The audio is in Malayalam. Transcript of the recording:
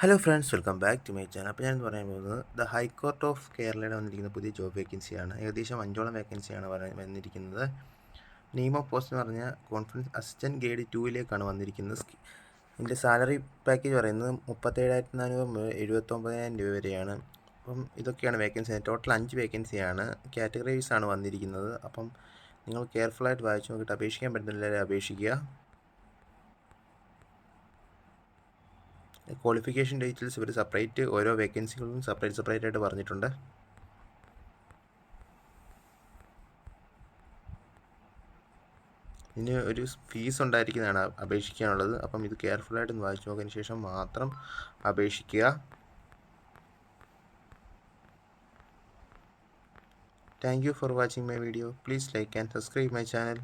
Hello friends, welcome back to my channel. അപ്പോൾ ഞാൻ പറയാൻ പോകുന്നത് ഹൈക്കോർട്ട് ഓഫ് കേരളയുടെ വന്നിരിക്കുന്ന പുതിയ ജോബ് വേക്കൻസിയാണ്. ഏകദേശം 5ഓളം വേക്കൻസിയാണ് വന്നിരിക്കുന്നത്. നെയിം ഓഫ് പോസ്റ്റ് എന്ന് പറഞ്ഞാൽ കോൺഫറൻസ് അസിസ്റ്റൻറ്റ് ഗ്രേഡ് 2ലേക്കാണ് വന്നിരിക്കുന്നത്. ഇതിൻ്റെ സാലറി പാക്കേജ് പറയുന്നത് 37,400 മുതൽ 79,000 രൂപ വരെയാണ്. അപ്പം ഇതൊക്കെയാണ് വേക്കൻസി. ടോട്ടൽ 5 വേക്കൻസിയാണ്. കാറ്റഗറീസ് ആണ് വന്നിരിക്കുന്നത്. അപ്പം നിങ്ങൾ കെയർഫുള്ളായിട്ട് വായിച്ച് നോക്കിയിട്ട് അപേക്ഷിക്കാൻ പറ്റുന്നില്ല, അപേക്ഷിക്കുക. ക്വാളിഫിക്കേഷൻ ഡീറ്റെയിൽസ് ഇവർ സെപ്പറേറ്റ് ഓരോ വേക്കൻസികളും സെപ്പറേറ്റ് ആയിട്ട് പറഞ്ഞിട്ടുണ്ട്. ഇതിന് ഒരു ഫീസ് ഉണ്ടായിരിക്കുന്നതാണ് അപേക്ഷിക്കാനുള്ളത്. അപ്പം ഇത് കെയർഫുള്ളായിട്ടൊന്ന് വായിച്ചു നോക്കിയതിന് ശേഷം മാത്രം അപേക്ഷിക്കുക. Thank you for watching my video. Please like and subscribe my channel.